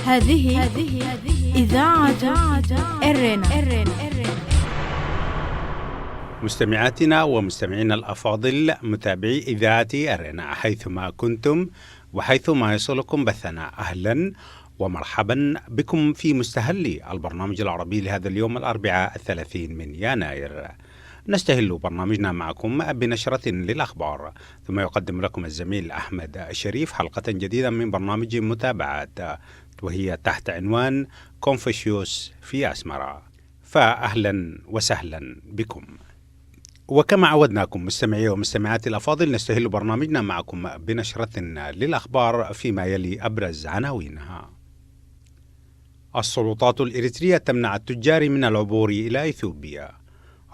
هذه إذاعة إرنا. مستمعاتنا ومستمعينا الأفاضل، متابعي إذاعة أرنا حيثما كنتم وحيثما يصلكم بثنا، أهلا ومرحبا بكم في مستهل البرنامج العربي لهذا اليوم الأربعاء 30 من يناير. نستهل برنامجنا معكم بنشرة للأخبار، ثم يقدم لكم الزميل أحمد شريف حلقة جديدة من برنامج متابعات، وهي تحت عنوان كونفوشيوس في أسمرة. فأهلا وسهلا بكم. وكما عودناكم مستمعي ومستمعاتي الأفاضل، نستهل برنامجنا معكم بنشرة للأخبار فيما يلي أبرز عناوينها. السلطات الإريترية تمنع التجار من العبور إلى إثيوبيا.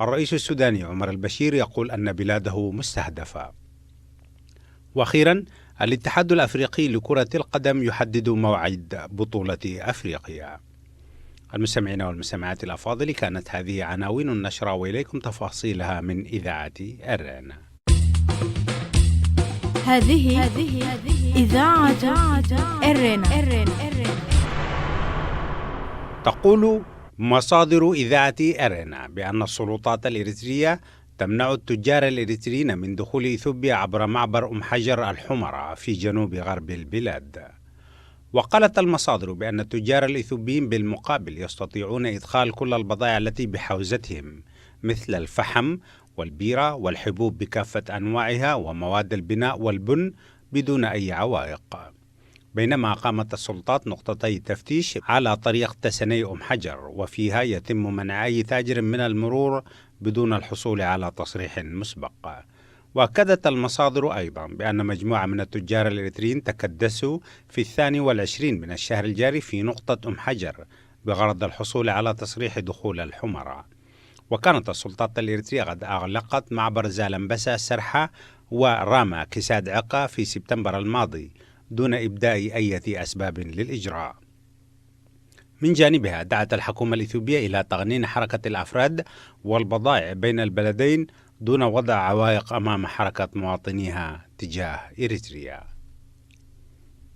الرئيس السوداني عمر البشير يقول أن بلاده مستهدفة. وأخيرا، الاتحاد الأفريقي لكرة القدم يحدد موعد بطولة أفريقيا. المستمعين والمستمعات الأفاضل، كانت هذه عناوين النشرة، وإليكم تفاصيلها من إذاعة أرنا. هذه إذاعة إرنا. تقول مصادر إذاعة أرنا بأن السلطات الإريترية تمنع التجار الإريتريين من دخول إثيوبيا عبر معبر أم حجر الحمراء في جنوب غرب البلاد. وقالت المصادر بأن التجار الإثيوبيين بالمقابل يستطيعون إدخال كل البضائع التي بحوزتهم، مثل الفحم والبيرة والحبوب بكافة أنواعها ومواد البناء والبن، بدون أي عوائق. بينما قامت السلطات نقطتي تفتيش على طريق تسني أم حجر، وفيها يتم منع أي تاجر من المرور بدون الحصول على تصريح مسبق. وأكدت المصادر أيضا بأن مجموعة من التجار الإريتريين تكدسوا في 22 من الشهر الجاري في نقطة أم حجر بغرض الحصول على تصريح دخول الحمراء. وكانت السلطات الإريترية قد أغلقت معبر زالمبسا سرحة وراما كساد عقا في سبتمبر الماضي دون إبداء أي أسباب للإجراء. من جانبها، دعت الحكومة الإثيوبية إلى تقنين حركة الأفراد والبضائع بين البلدين دون وضع عوائق أمام حركة مواطنيها تجاه إريتريا.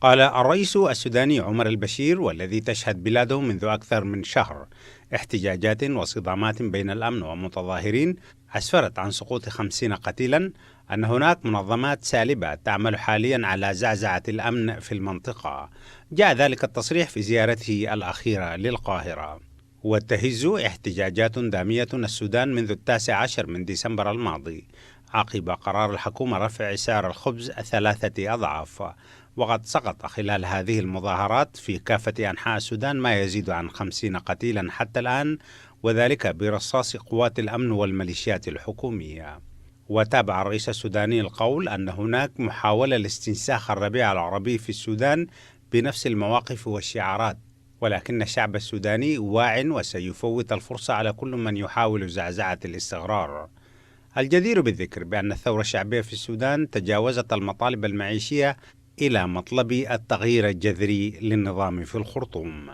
قال الرئيس السوداني عمر البشير، والذي تشهد بلاده منذ أكثر من شهر احتجاجات وصدامات بين الأمن ومتظاهرين أسفرت عن سقوط 50 قتيلا، أن هناك منظمات سالبة تعمل حاليا على زعزعة الأمن في المنطقة. جاء ذلك التصريح في زيارته الأخيرة للقاهرة. وتهز احتجاجات دامية السودان منذ 19 من ديسمبر الماضي عقب قرار الحكومة رفع سعر الخبز 3 أضعاف. وقد سقط خلال هذه المظاهرات في كافة أنحاء السودان ما يزيد عن 50 قتيلا حتى الآن، وذلك برصاص قوات الأمن والميليشيات الحكومية. وتابع الرئيس السوداني القول أن هناك محاولة لاستنساخ الربيع العربي في السودان بنفس المواقف والشعارات، ولكن الشعب السوداني واع وسيفوت الفرصة على كل من يحاول زعزعة الاستقرار. الجدير بالذكر بأن الثورة الشعبية في السودان تجاوزت المطالب المعيشية إلى مطلب التغيير الجذري للنظام في الخرطوم.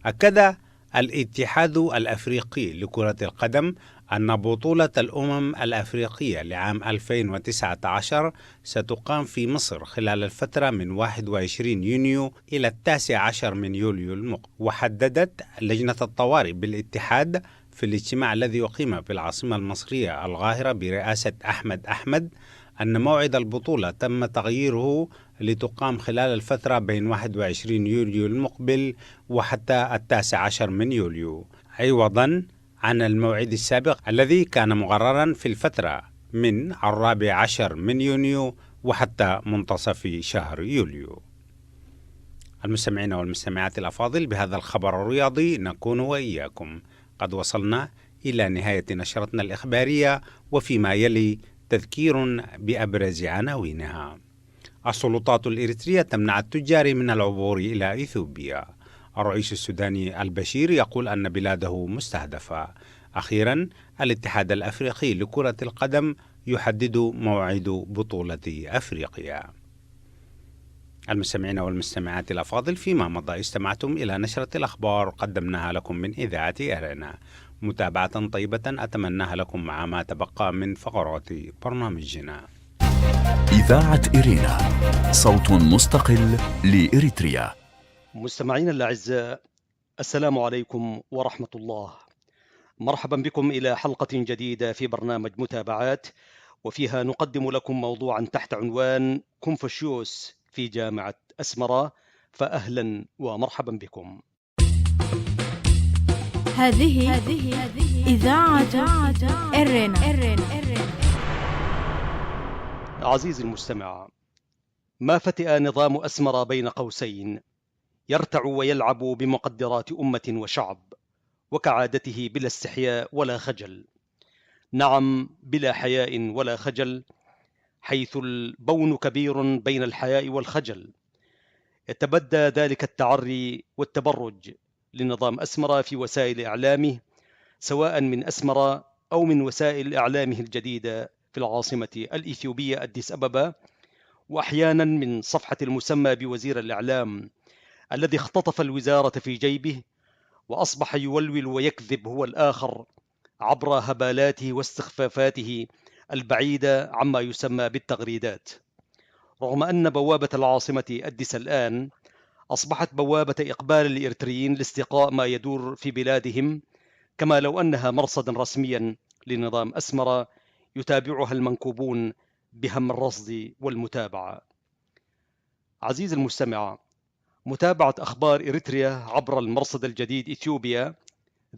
أكد الاتحاد الأفريقي لكرة القدم أن بطولة الأمم الأفريقية لعام 2019 ستقام في مصر خلال الفترة من 21 يونيو إلى 19 من يوليو المقبل. وحددت لجنة الطوارئ بالاتحاد في الاجتماع الذي أقيم في العاصمة المصرية القاهرة برئاسة أحمد أن موعد البطولة تم تغييره لتقام خلال الفترة بين 21 يوليو المقبل وحتى 19 من يوليو، عوضا عن الموعد السابق الذي كان مقررا في الفترة من 14 من يونيو وحتى منتصف شهر يوليو. المستمعين والمستمعات الأفاضل، بهذا الخبر الرياضي نكون وإياكم قد وصلنا إلى نهاية نشرتنا الإخبارية، وفيما يلي تذكير بأبرز عناوينها. السلطات الإريترية تمنع التجار من العبور إلى إثيوبيا. الرئيس السوداني البشير يقول أن بلاده مستهدفة. أخيرا، الاتحاد الأفريقي لكرة القدم يحدد موعد بطولة أفريقيا. المستمعين والمستمعات الأفاضل، فيما مضى استمعتم إلى نشرة الأخبار قدمناها لكم من إذاعة أرنا. متابعة طيبة أتمناها لكم مع ما تبقى من فقرات برنامجنا. إذاعة إرينا، صوت مستقل لإريتريا. مستمعينا الأعزاء، السلام عليكم ورحمة الله. مرحبا بكم إلى حلقة جديدة في برنامج متابعات، وفيها نقدم لكم موضوعا تحت عنوان كونفوشيوس في جامعة أسمرة، فأهلا ومرحبا بكم. هذه إذاعة إرنا. عزيزي المستمع، ما فتئ نظام أسمرة بين قوسين، يرتع ويلعب بمقدرات أمة وشعب، وكعادته بلا استحياء ولا خجل. نعم، بلا حياء ولا خجل، حيث البون كبير بين الحياء والخجل. يتبدى ذلك التعري والتبرج لنظام أسمرة في وسائل إعلامه، سواء من أسمرة أو من وسائل إعلامه الجديدة في العاصمة الإثيوبية أديس أبابا، وأحيانا من صفحة المسمى بوزير الإعلام الذي اختطف الوزارة في جيبه وأصبح يولول ويكذب هو الآخر عبر هبالاته واستخفافاته البعيدة عما يسمى بالتغريدات. رغم أن بوابة العاصمة أديس الآن أصبحت بوابة إقبال الإريتريين لاستقاء ما يدور في بلادهم، كما لو أنها مرصدا رسميا لنظام أسمرة يتابعها المنكوبون بهم الرصد والمتابعة. عزيز المستمع، متابعة أخبار إريتريا عبر المرصد الجديد إثيوبيا،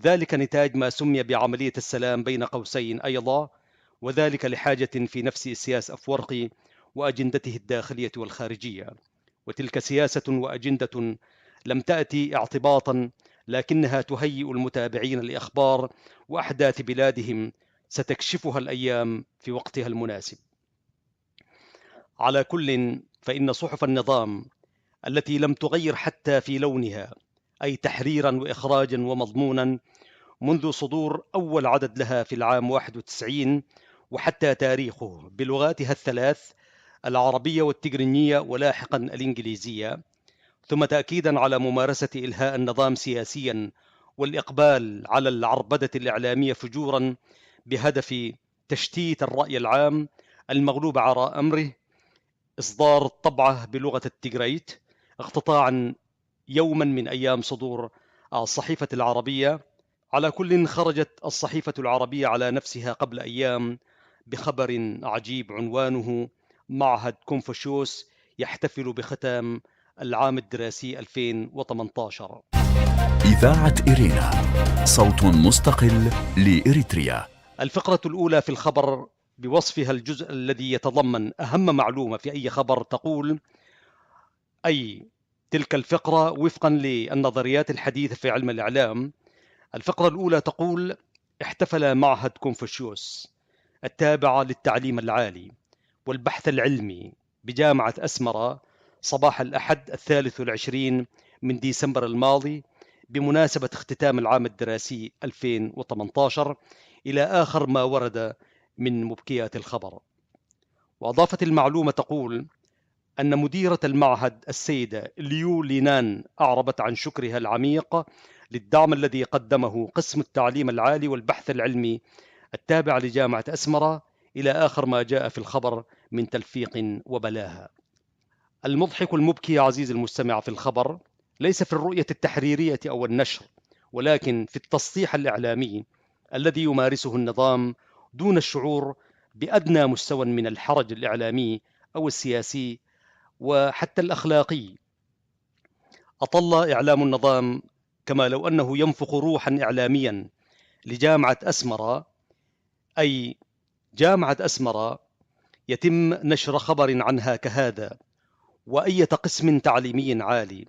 ذلك نتاج ما سمي بعملية السلام بين قوسين أيضا، وذلك لحاجة في نفس إسياس أفورقي وأجندته الداخلية والخارجية. وتلك سياسة وأجندة لم تأتي اعتباطا، لكنها تهيئ المتابعين لأخبار وأحداث بلادهم ستكشفها الأيام في وقتها المناسب. على كل، فإن صحف النظام التي لم تغير حتى في لونها، أي تحريرا وإخراجا ومضمونا، منذ صدور أول عدد لها في العام 91 وحتى تاريخه بلغاتها الثلاث، العربية والتجرينية ولاحقا الإنجليزية، ثم تأكيدا على ممارسة إلهاء النظام سياسيا والإقبال على العربدة الإعلامية فجورا بهدف تشتيت الرأي العام المغلوب على أمره، إصدار الطبعة بلغة التجريت اقتطاعا يوما من أيام صدور الصحيفة العربية. على كل، خرجت الصحيفة العربية على نفسها قبل أيام بخبر عجيب عنوانه: معهد كونفوشيوس يحتفل بختام العام الدراسي 2018. إذاعة إرينا، صوت مستقل لإريتريا. الفقرة الأولى في الخبر بوصفها الجزء الذي يتضمن أهم معلومة في أي خبر تقول، أي تلك الفقرة وفقا للنظريات الحديثة في علم الإعلام. الفقرة الأولى تقول: احتفل معهد كونفوشيوس التابع للتعليم العالي والبحث العلمي بجامعة أسمرة صباح الأحد 23 من ديسمبر الماضي بمناسبة اختتام العام الدراسي 2018 إلى آخر ما ورد من مبكيات الخبر. وأضافت المعلومة تقول أن مديرة المعهد السيدة ليو لينان أعربت عن شكرها العميق للدعم الذي قدمه قسم التعليم العالي والبحث العلمي التابع لجامعة أسمرة إلى آخر ما جاء في الخبر من تلفيق وبلاهة. المضحك المبكي عزيز المستمع في الخبر ليس في الرؤية التحريرية أو النشر، ولكن في التسطيح الإعلامي الذي يمارسه النظام دون الشعور بأدنى مستوى من الحرج الإعلامي أو السياسي وحتى الأخلاقي. أطل إعلام النظام كما لو أنه ينفخ روحا إعلاميا لجامعة أسمرة، أي جامعة أسمرة يتم نشر خبر عنها كهذا وأية قسم تعليمي عالي،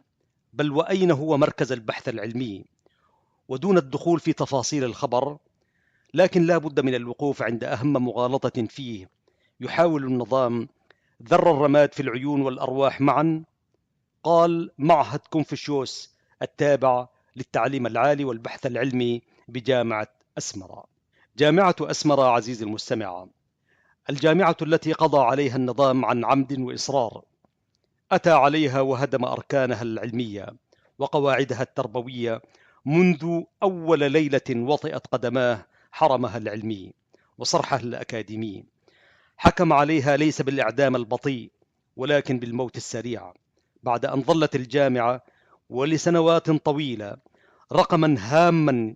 بل وأين هو مركز البحث العلمي، ودون الدخول في تفاصيل الخبر. لكن لا بد من الوقوف عند أهم مغالطة فيه يحاول النظام ذر الرماد في العيون والأرواح معا. قال: معهد كونفوشيوس التابع للتعليم العالي والبحث العلمي بجامعة أسمرة. جامعة أسمرة عزيزي المستمع، الجامعة التي قضى عليها النظام عن عمد وإصرار، أتى عليها وهدم أركانها العلمية وقواعدها التربوية منذ أول ليلة وطئت قدماه حرمها العلمي وصرحها الأكاديمي. حكم عليها ليس بالإعدام البطيء ولكن بالموت السريع، بعد أن ظلت الجامعة ولسنوات طويلة رقما هاما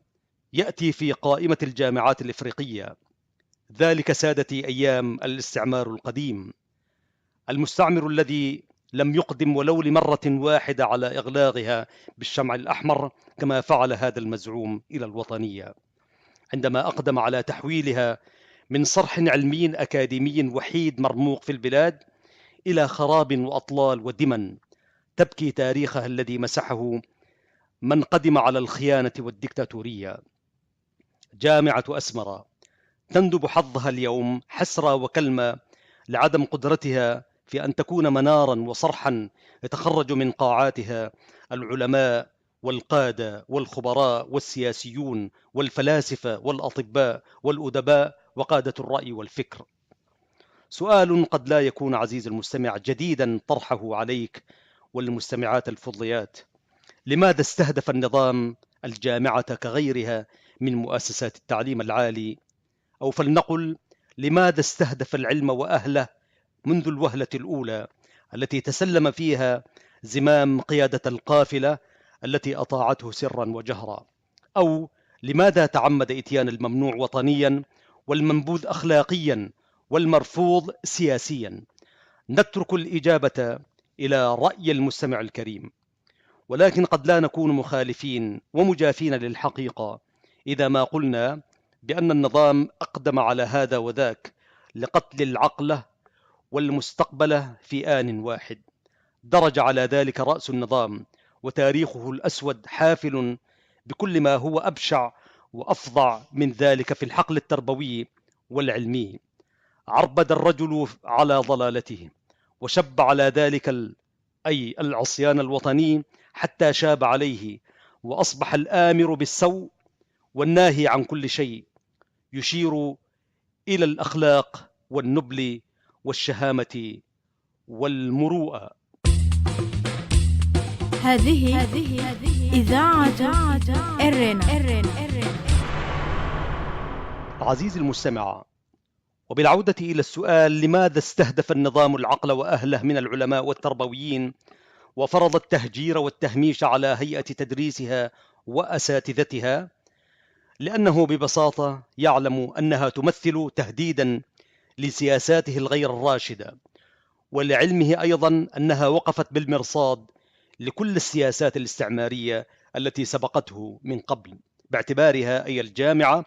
يأتي في قائمة الجامعات الإفريقية. ذلك سادتي أيام الاستعمار القديم، المستعمر الذي لم يقدم ولو لمرة واحدة على إغلاقها بالشمع الأحمر كما فعل هذا المزعوم إلى الوطنية، عندما أقدم على تحويلها من صرح علمي أكاديمي وحيد مرموق في البلاد إلى خراب وأطلال ودمن تبكي تاريخها الذي مسحه من قدم على الخيانة والديكتاتورية. جامعة أسمرة تندب حظها اليوم حسرة وكلمة لعدم قدرتها في أن تكون منارا وصرحا يتخرج من قاعاتها العلماء والقادة والخبراء والسياسيون والفلاسفة والأطباء والأدباء وقادة الرأي والفكر. سؤال قد لا يكون عزيز المستمع جديدا طرحه عليك والمستمعات الفضليات: لماذا استهدف النظام الجامعة كغيرها من مؤسسات التعليم العالي؟ أو فلنقل: لماذا استهدف العلم وأهله منذ الوهلة الأولى التي تسلم فيها زمام قيادة القافلة التي أطاعته سرا وجهرا؟ أو لماذا تعمد إتيان الممنوع وطنيا والمنبوذ أخلاقيا والمرفوض سياسيا؟ نترك الإجابة إلى رأي المستمع الكريم، ولكن قد لا نكون مخالفين ومجافين للحقيقة إذا ما قلنا بأن النظام أقدم على هذا وذاك لقتل العقل والمستقبل في آن واحد. درج على ذلك رأس النظام وتاريخه الأسود حافل بكل ما هو أبشع وأفظع من ذلك في الحقل التربوي والعلمي. عربد الرجل على ضلالته وشب على ذلك أي العصيان الوطني حتى شاب عليه، وأصبح الآمر بالسوء والناهي عن كل شيء، يشير إلى الأخلاق والنبل والشهامة والمروءة. هذه إذاعة إرنا. عزيزي المستمع، وبالعودة إلى السؤال: لماذا استهدف النظام العقل وأهله من العلماء والتربويين وفرض التهجير والتهميش على هيئة تدريسها وأساتذتها؟ لأنه ببساطة يعلم أنها تمثل تهديدا لسياساته الغير الراشدة، ولعلمه أيضا أنها وقفت بالمرصاد لكل السياسات الاستعمارية التي سبقته من قبل، باعتبارها أي الجامعة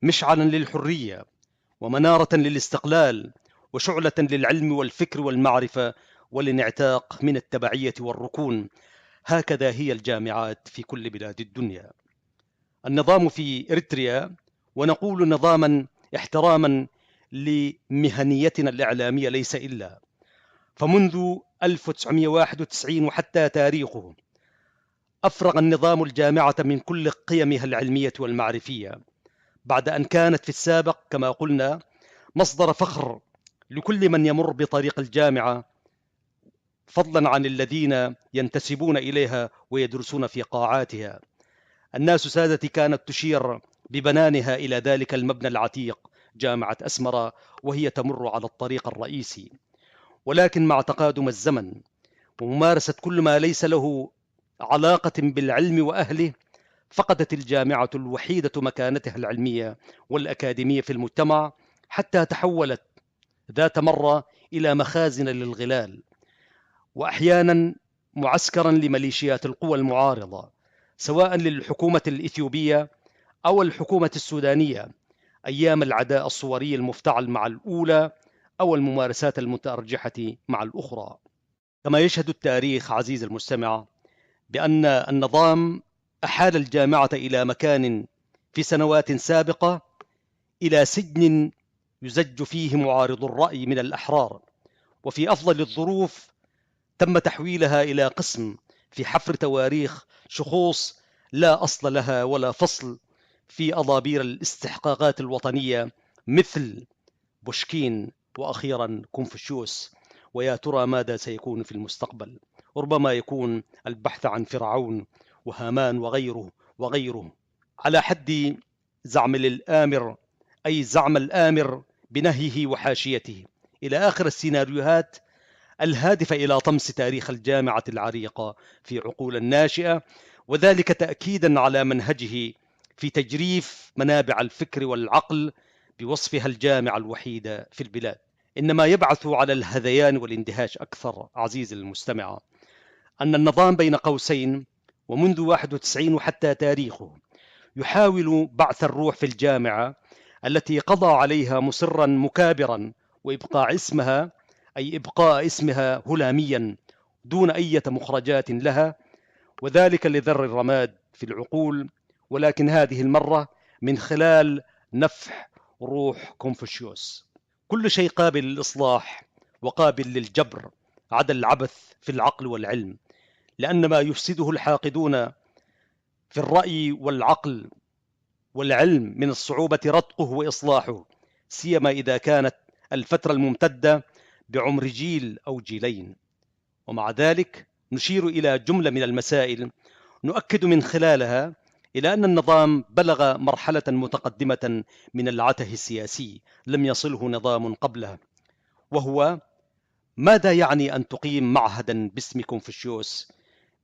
مشعلا للحرية ومنارة للاستقلال وشعلة للعلم والفكر والمعرفة والانعتاق من التبعية والركون. هكذا هي الجامعات في كل بلاد الدنيا. النظام في إريتريا، ونقول نظاما احتراما لمهنيتنا الإعلامية ليس إلا، فمنذ 1991 وحتى تاريخه أفرغ النظام الجامعة من كل قيمها العلمية والمعرفية، بعد أن كانت في السابق كما قلنا مصدر فخر لكل من يمر بطريق الجامعة، فضلا عن الذين ينتسبون إليها ويدرسون في قاعاتها. الناس سادتي كانت تشير ببنانها إلى ذلك المبنى العتيق جامعة أسمرة وهي تمر على الطريق الرئيسي، ولكن مع تقادم الزمن وممارسة كل ما ليس له علاقة بالعلم وأهله، فقدت الجامعة الوحيدة مكانتها العلمية والأكاديمية في المجتمع، حتى تحولت ذات مرة إلى مخازن للغلال، وأحيانا معسكرا لميليشيات القوى المعارضة، سواء للحكومة الإثيوبية أو الحكومة السودانية أيام العداء الصوري المفتعل مع الأولى أو الممارسات المتأرجحة مع الأخرى. كما يشهد التاريخ عزيز المستمع بأن النظام أحال الجامعة إلى مكان في سنوات سابقة إلى سجن يزج فيه معارض الرأي من الأحرار، وفي أفضل الظروف تم تحويلها إلى قسم في حفر تواريخ شخوص لا أصل لها ولا فصل في أضابير الاستحقاقات الوطنية مثل بوشكين وأخيرا كونفوشيوس. ويا ترى ماذا سيكون في المستقبل؟ ربما يكون البحث عن فرعون وهامان وغيره على حد زعم الآمر، أي زعم الآمر بنهيه وحاشيته، إلى آخر السيناريوهات الهادفة إلى طمس تاريخ الجامعة العريقة في عقول الناشئة، وذلك تأكيدا على منهجه في تجريف منابع الفكر والعقل بوصفها الجامعة الوحيدة في البلاد. إنما يبعث على الهذيان والاندهاش أكثر عزيزي المستمع أن النظام بين قوسين ومنذ 91 وحتى تاريخه يحاول بعث الروح في الجامعة التي قضى عليها مصرا مكابرا، وإبقاء اسمها أي إبقاء اسمها هلاميا دون أي مخرجات لها، وذلك لذر الرماد في العقول، ولكن هذه المرة من خلال نفح روح كونفوشيوس. كل شيء قابل للإصلاح وقابل للجبر عدا العبث في العقل والعلم، لأن ما يفسده الحاقدون في الرأي والعقل والعلم من الصعوبة رتقه وإصلاحه، سيما إذا كانت الفترة الممتدة بعمر جيل أو جيلين. ومع ذلك نشير إلى جملة من المسائل نؤكد من خلالها إلى أن النظام بلغ مرحلة متقدمة من العته السياسي لم يصله نظام قبله، وهو ماذا يعني أن تقيم معهدا باسم كونفوشيوس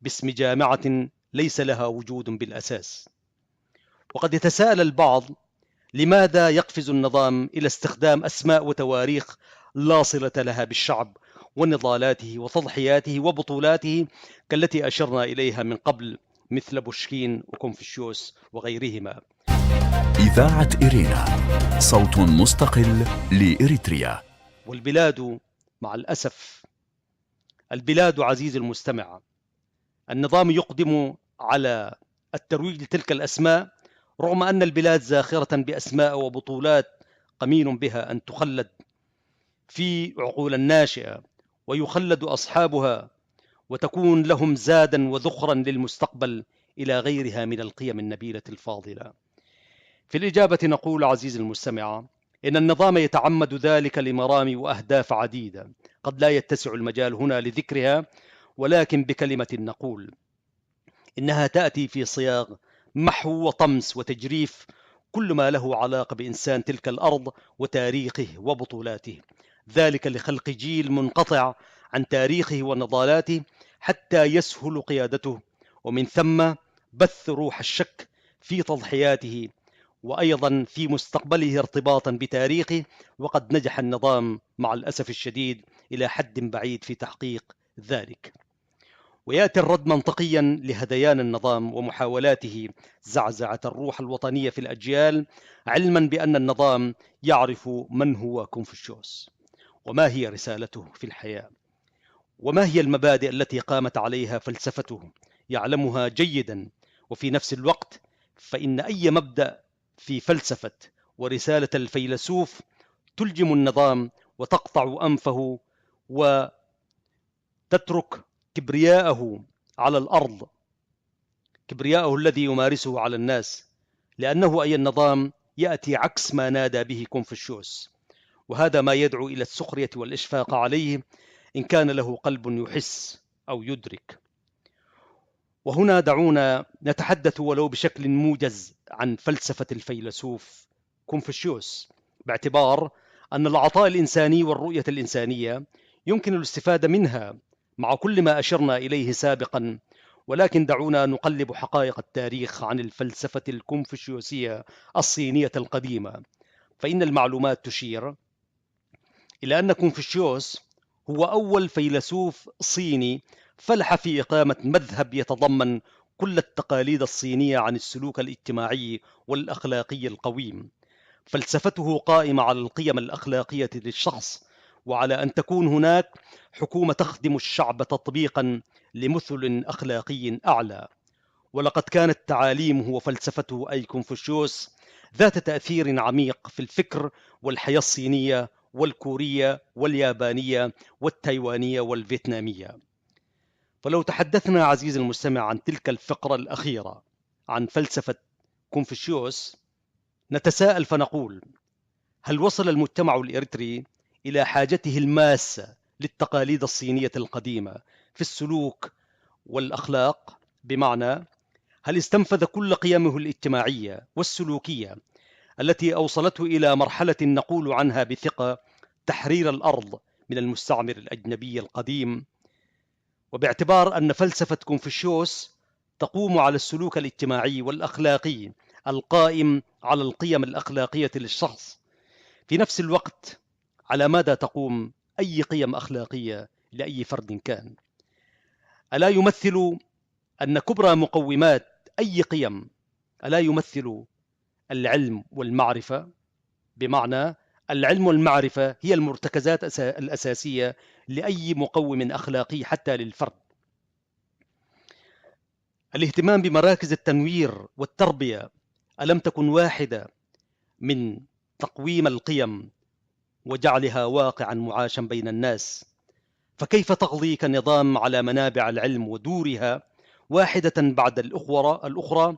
باسم جامعة ليس لها وجود بالأساس؟ وقد يتساءل البعض لماذا يقفز النظام إلى استخدام أسماء وتواريخ لا صلة لها بالشعب ونضالاته وتضحياته وبطولاته كالتي أشرنا إليها من قبل، مثل بوشكين وكونفوشيوس وغيرهما. إذاعة إرينا، صوت مستقل لإريتريا. والبلاد مع الأسف، البلاد عزيزي المستمع، النظام يقدم على الترويج لتلك الأسماء رغم أن البلاد زاخرة بأسماء وبطولات قمين بها أن تخلد في عقول الناشئة ويخلد أصحابها وتكون لهم زادا وذخرا للمستقبل إلى غيرها من القيم النبيلة الفاضلة. في الإجابة نقول عزيزي المستمع إن النظام يتعمد ذلك لمرامي وأهداف عديدة قد لا يتسع المجال هنا لذكرها، ولكن بكلمة نقول إنها تأتي في صياغ محو وطمس وتجريف كل ما له علاقة بإنسان تلك الأرض وتاريخه وبطولاته، ذلك لخلق جيل منقطع عن تاريخه ونضالاته حتى يسهل قيادته، ومن ثم بث روح الشك في تضحياته وأيضا في مستقبله ارتباطا بتاريخه. وقد نجح النظام مع الأسف الشديد إلى حد بعيد في تحقيق ذلك. ويأتي الرد منطقيا لهذيان النظام ومحاولاته زعزعة الروح الوطنية في الأجيال، علما بأن النظام يعرف من هو كونفوشيوس وما هي رسالته في الحياة وما هي المبادئ التي قامت عليها فلسفته، يعلمها جيدا. وفي نفس الوقت فإن أي مبدأ في فلسفة ورسالة الفيلسوف تلجم النظام وتقطع أنفه وتترك كبرياءه على الأرض، كبرياءه الذي يمارسه على الناس، لأنه أي النظام يأتي عكس ما نادى به كونفوشيوس، وهذا ما يدعو إلى السخرية والإشفاق عليه إن كان له قلب يحس أو يدرك. وهنا دعونا نتحدث ولو بشكل موجز عن فلسفة الفيلسوف كونفوشيوس، باعتبار أن العطاء الإنساني والرؤية الإنسانية يمكن الاستفادة منها مع كل ما أشرنا إليه سابقا، ولكن دعونا نقلب حقائق التاريخ عن الفلسفة الكونفوشيوسية الصينية القديمة. فإن المعلومات تشير إلى أن كونفوشيوس هو أول فيلسوف صيني فلح في إقامة مذهب يتضمن كل التقاليد الصينية عن السلوك الاجتماعي والأخلاقي القويم. فلسفته قائمة على القيم الأخلاقية للشخص، وعلى أن تكون هناك حكومة تخدم الشعب تطبيقا لمثل أخلاقي أعلى. ولقد كانت تعاليمه وفلسفته أي كونفوشيوس ذات تأثير عميق في الفكر والحياة الصينية والكورية واليابانية والتايوانية والفيتنامية. فلو تحدثنا عزيزي المستمع عن تلك الفقرة الأخيرة عن فلسفة كونفوشيوس، نتساءل فنقول: هل وصل المجتمع الإريتري إلى حاجته الماسة للتقاليد الصينية القديمة في السلوك والأخلاق؟ بمعنى، هل استنفذ كل قيمه الاجتماعية والسلوكية التي أوصلته إلى مرحلة نقول عنها بثقة تحرير الأرض من المستعمر الأجنبي القديم، وباعتبار أن فلسفة كونفوشيوس تقوم على السلوك الاجتماعي والأخلاقي القائم على القيم الأخلاقية للشخص، في نفس الوقت على ماذا تقوم أي قيم أخلاقية لأي فرد كان؟ ألا يمثل أن كبرى مقومات أي قيم ألا يمثل العلم والمعرفة؟ بمعنى العلم والمعرفة هي المرتكزات الأساسية لأي مقوم أخلاقي حتى للفرد. الاهتمام بمراكز التنوير والتربية ألم تكن واحدة من تقويم القيم وجعلها واقعا معاشا بين الناس؟ فكيف تقضي كنظام على منابع العلم ودورها واحدة بعد الأخرى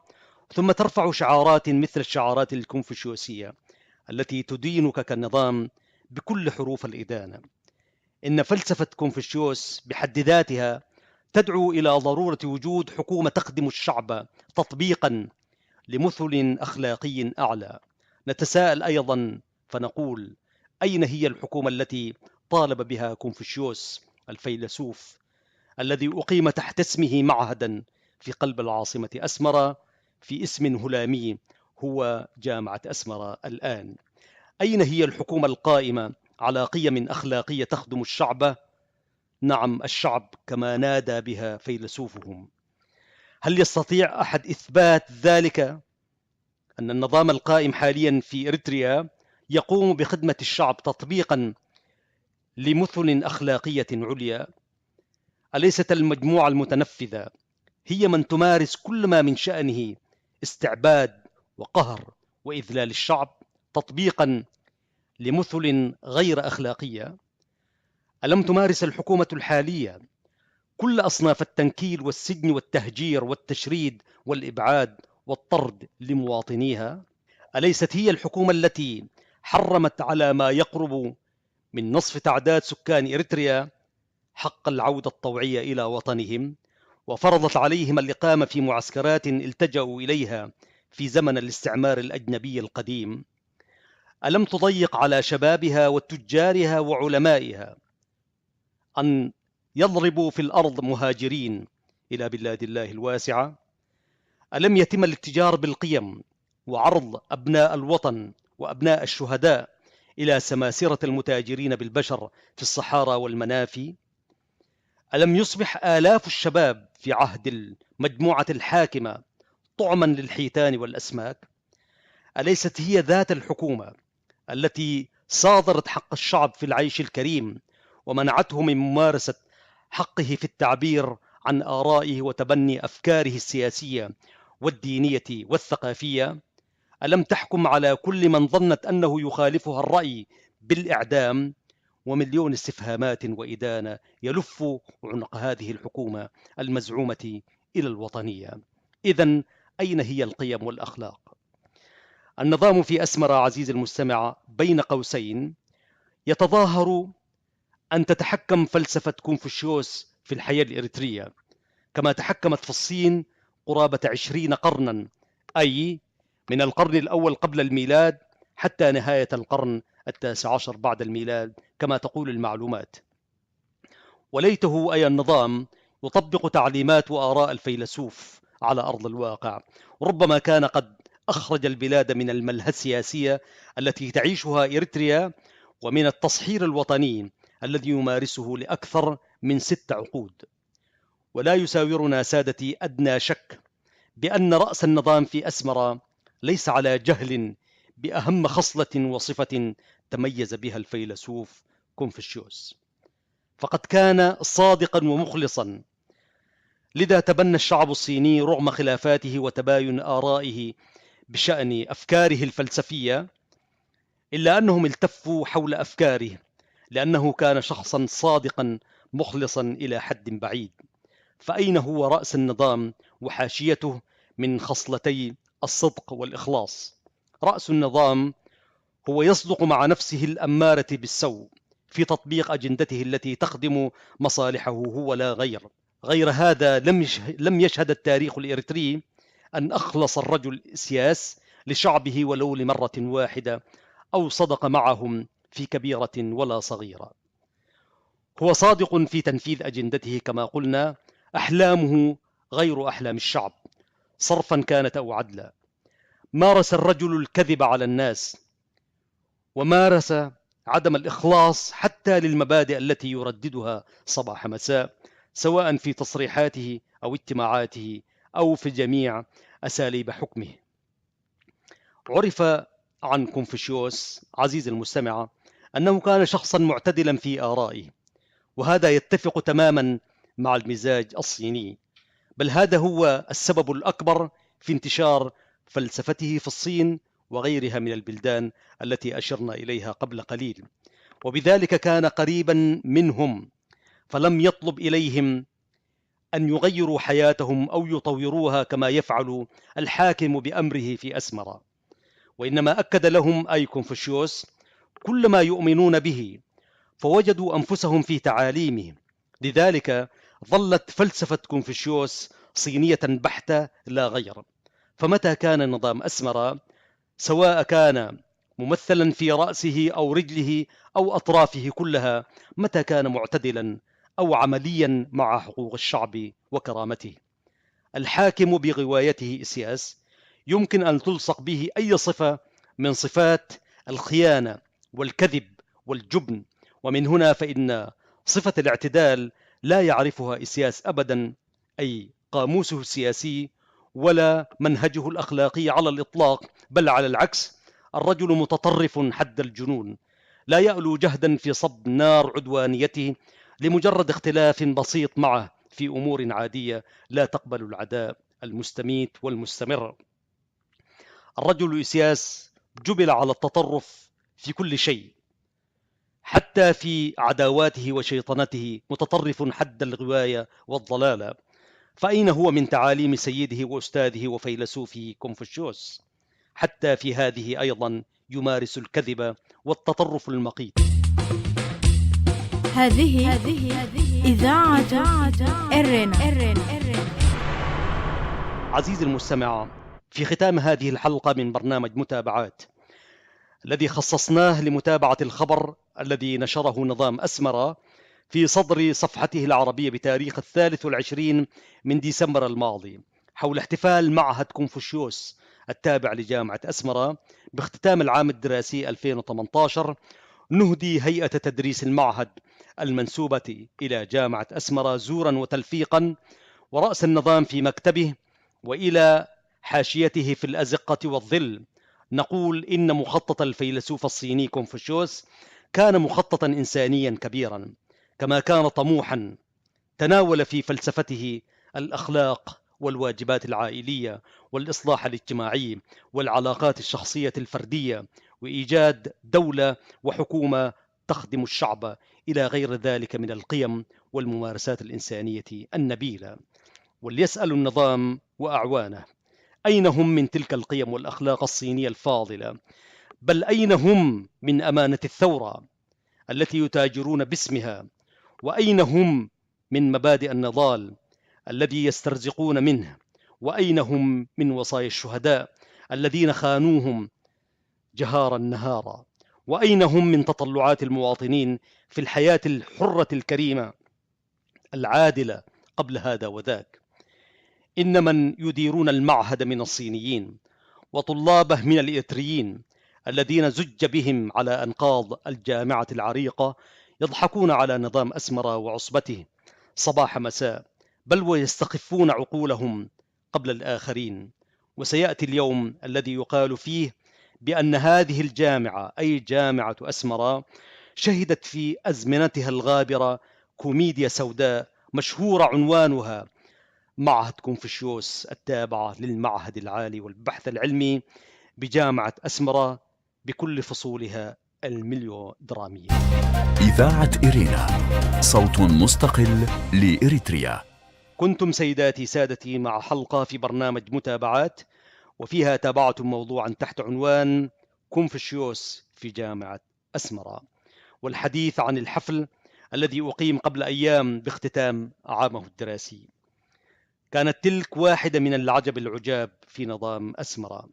ثم ترفع شعارات مثل الشعارات الكونفوشيوسية التي تدينك كنظام بكل حروف الإدانة؟ إن فلسفة كونفوشيوس بحد ذاتها تدعو إلى ضرورة وجود حكومة تخدم الشعب تطبيقا لمثل أخلاقي أعلى. نتساءل أيضا فنقول: أين هي الحكومة التي طالب بها كونفوشيوس الفيلسوف الذي أقيم تحت اسمه معهدا في قلب العاصمة أسمرة في اسم هلامي هو جامعة أسمرة الآن؟ أين هي الحكومة القائمة على قيم أخلاقية تخدم الشعب؟ نعم، الشعب كما نادى بها فيلسوفهم. هل يستطيع أحد إثبات ذلك؟ أن النظام القائم حاليا في إريتريا يقوم بخدمة الشعب تطبيقا لمثل أخلاقية عليا؟ أليست المجموعة المتنفذة هي من تمارس كل ما من شأنه استعباد وقهر وإذلال الشعب تطبيقا لمثل غير أخلاقية؟ ألم تمارس الحكومة الحالية كل أصناف التنكيل والسجن والتهجير والتشريد والإبعاد والطرد لمواطنيها؟ أليست هي الحكومة التي حرمت على ما يقرب من نصف تعداد سكان إريتريا حق العودة الطوعية إلى وطنهم، وفرضت عليهم الإقامة في معسكرات التجأوا إليها في زمن الاستعمار الأجنبي القديم؟ ألم تضيق على شبابها وتجارها وعلمائها أن يضربوا في الأرض مهاجرين إلى بلاد الله الواسعة؟ ألم يتم الاتجار بالقيم وعرض أبناء الوطن وأبناء الشهداء إلى سماسرة المتاجرين بالبشر في الصحارى والمنافي؟ ألم يصبح آلاف الشباب في عهد المجموعة الحاكمة طعما للحيتان والأسماك؟ أليست هي ذات الحكومة التي صادرت حق الشعب في العيش الكريم ومنعته من ممارسة حقه في التعبير عن آرائه وتبني أفكاره السياسية والدينية والثقافية؟ ألم تحكم على كل من ظنت أنه يخالفها الرأي بالإعدام؟ ومليون استفهامات وإدانة يلف عنق هذه الحكومة المزعومة إلى الوطنية. إذن أين هي القيم والأخلاق؟ النظام في أسمرة عزيز المستمع بين قوسين يتظاهر أن تتحكم فلسفة كونفوشيوس في الحياة الإريترية كما تحكمت في الصين قرابة 20 قرنا، أي من القرن الأول قبل الميلاد حتى نهاية القرن 19 بعد الميلاد كما تقول المعلومات. وليته أي النظام يطبق تعليمات وآراء الفيلسوف على أرض الواقع، ربما كان قد أخرج البلاد من الملهى السياسية التي تعيشها إريتريا ومن التصحير الوطني الذي يمارسه لأكثر من 6 عقود. ولا يساورنا سادتي أدنى شك بأن رأس النظام في أسمرة ليس على جهل بأهم خصلة وصفة تميز بها الفيلسوف كونفوشيوس، فقد كان صادقا ومخلصا، لذا تبنى الشعب الصيني رغم خلافاته وتباين آرائه بشأن أفكاره الفلسفية، إلا أنهم التفوا حول أفكاره لأنه كان شخصا صادقا مخلصا إلى حد بعيد. فأين هو رأس النظام وحاشيته من خصلتي الصدق والإخلاص؟ رأس النظام هو يصدق مع نفسه الأمارة بالسوء في تطبيق أجندته التي تخدم مصالحه هو لا غير. غير هذا لم يشهد التاريخ الإريتري أن أخلص الرجل سياس لشعبه ولو لمرة واحدة أو صدق معهم في كبيرة ولا صغيرة. هو صادق في تنفيذ أجندته كما قلنا. أحلامه غير أحلام الشعب، صرفا كانت أو عدلا. مارس الرجل الكذب على الناس، ومارس عدم الإخلاص حتى للمبادئ التي يرددها صباح مساء، سواء في تصريحاته أو اجتماعاته أو في جميع أساليب حكمه. عرف عن كونفوشيوس عزيز المستمع أنه كان شخصا معتدلا في آرائه، وهذا يتفق تماما مع المزاج الصيني، بل هذا هو السبب الأكبر في انتشار فلسفته في الصين وغيرها من البلدان التي أشرنا إليها قبل قليل. وبذلك كان قريبا منهم، فلم يطلب إليهم أن يغيروا حياتهم أو يطوروها كما يفعل الحاكم بأمره في أسمرة، وإنما أكد لهم أي كونفوشيوس كل ما يؤمنون به، فوجدوا أنفسهم في تعاليمه. لذلك ظلت فلسفة كونفوشيوس صينية بحتة لا غير. فمتى كان نظام أسمرة، سواء كان ممثلا في رأسه أو رجله أو أطرافه كلها، متى كان معتدلا أو عمليا مع حقوق الشعب وكرامته. الحاكم بغوايته إسياس يمكن أن تلصق به أي صفة من صفات الخيانة والكذب والجبن، ومن هنا فإن صفة الاعتدال لا يعرفها إسياس أبدا، أي قاموسه السياسي ولا منهجه الأخلاقي على الإطلاق، بل على العكس، الرجل متطرف حد الجنون، لا يألو جهدا في صب نار عدوانيته لمجرد اختلاف بسيط معه في أمور عادية لا تقبل العداء المستميت والمستمر. الرجل إسياس جبل على التطرف في كل شيء، حتى في عداواته وشيطنته متطرف حد الغواية والضلالة. فأين هو من تعاليم سيده وأستاذه وفيلسوفه كونفوشيوس؟ حتى في هذه أيضا يمارس الكذب والتطرف المقيت. هذه إذاعة إرنا. عزيزي المستمع، في ختام هذه الحلقة من برنامج متابعات الذي خصصناه لمتابعة الخبر الذي نشره نظام أسمرة في صدر صفحته العربية بتاريخ 23 من ديسمبر الماضي، حول احتفال معهد كونفوشيوس التابع لجامعة أسمرة باختتام العام الدراسي 2018، نهدي هيئة تدريس المعهد المنسوبة إلى جامعة أسمرة زورا وتلفيقا، ورأس النظام في مكتبه وإلى حاشيته في الأزقة والظل، نقول إن مخطط الفيلسوف الصيني كونفوشيوس كان مخططا إنسانيا كبيرا، كما كان طموحا. تناول في فلسفته الأخلاق والواجبات العائلية والإصلاح الاجتماعي والعلاقات الشخصية الفردية، وإيجاد دولة وحكومة تخدم الشعب، إلى غير ذلك من القيم والممارسات الإنسانية النبيلة. وليسأل النظام وأعوانه أين هم من تلك القيم والأخلاق الصينية الفاضلة؟ بل أين هم من أمانة الثورة التي يتاجرون باسمها؟ وأين هم من مبادئ النضال الذي يسترزقون منه؟ وأين هم من وصايا الشهداء الذين خانوهم جهارا نهارا؟ وأين هم من تطلعات المواطنين في الحياة الحرة الكريمة العادلة قبل هذا وذاك؟ إن من يديرون المعهد من الصينيين وطلابه من الإريتريين الذين زج بهم على أنقاض الجامعة العريقة يضحكون على نظام أسمرة وعصبته صباح مساء، بل ويستخفون عقولهم قبل الآخرين. وسيأتي اليوم الذي يقال فيه بأن هذه الجامعة، أي جامعة أسمرة، شهدت في أزمنتها الغابرة كوميديا سوداء مشهورة عنوانها معهد كونفوشيوس التابعة للمعهد العالي والبحث العلمي بجامعة أسمرة بكل فصولها الميليودرامية. إذاعة إرينا، صوت مستقل لإريتريا. كنتم سيداتي سادتي مع حلقة في برنامج متابعات، وفيها تابعتم موضوعا تحت عنوان كونفوشيوس في جامعة أسمرة، والحديث عن الحفل الذي أقيم قبل أيام باختتام عامه الدراسي. كانت تلك واحدة من العجب العجاب في نظام أسمرة.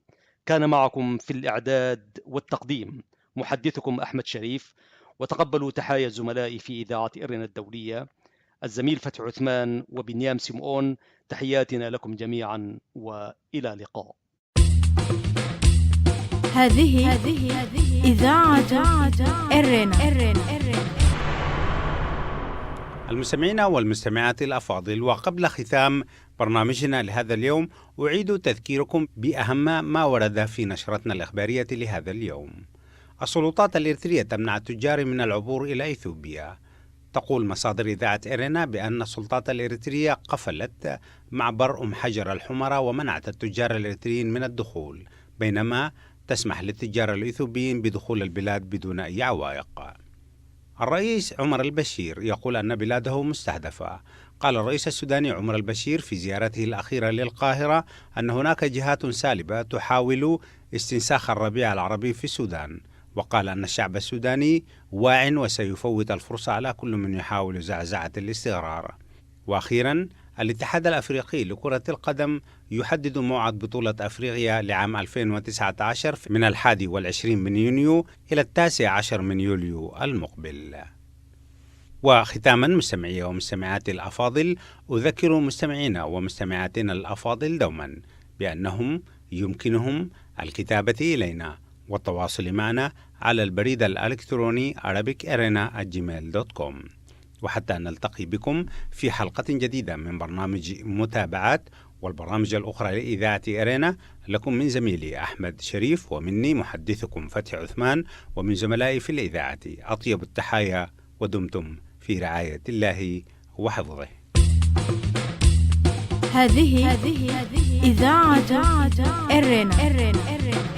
كان معكم في الإعداد والتقديم محدثكم أحمد شريف، وتقبلوا تحايا زملائي في إذاعة إرنا الدولية الزميل فتحي عثمان وبنيام سمعون. تحياتنا لكم جميعا وإلى اللقاء. هذه إذاعة إرنا. المستمعين والمستمعات الأفاضل، وقبل ختام برنامجنا لهذا اليوم أعيد تذكيركم بأهم ما ورد في نشرتنا الإخبارية لهذا اليوم. السلطات الإريترية تمنع التجار من العبور إلى إثيوبيا. تقول مصادر إذاعة إرنا بأن السلطات الإريترية قفلت معبر حجر الحمرة ومنعت التجار الإريتريين من الدخول، بينما تسمح للتجار الإثيوبيين بدخول البلاد بدون أي عوائق. الرئيس عمر البشير يقول أن بلاده مستهدفة. قال الرئيس السوداني عمر البشير في زيارته الأخيرة للقاهرة أن هناك جهات سالبة تحاول استنساخ الربيع العربي في السودان، وقال أن الشعب السوداني واع وسيفوت الفرصة على كل من يحاول زعزعة الاستقرار. وأخيرا، الاتحاد الأفريقي لكرة القدم يحدد موعد بطولة أفريقيا لعام 2019 من 21 من يونيو إلى 19 من يوليو المقبل. وختاما مستمعي ومستمعاتي الأفاضل، أذكر مستمعينا ومستمعاتنا الأفاضل دوما بأنهم يمكنهم الكتابة إلينا والتواصل معنا على البريد الإلكتروني arabicirena@gmail.com. وحتى نلتقي بكم في حلقة جديدة من برنامج متابعات والبرامج الأخرى لإذاعة إرنا، لكم من زميلي أحمد شريف ومني محدثكم فتحي عثمان ومن زملائي في الإذاعة أطيب التحايا، ودمتم في رعاية الله وحفظه. هذه إذاعة إرنا.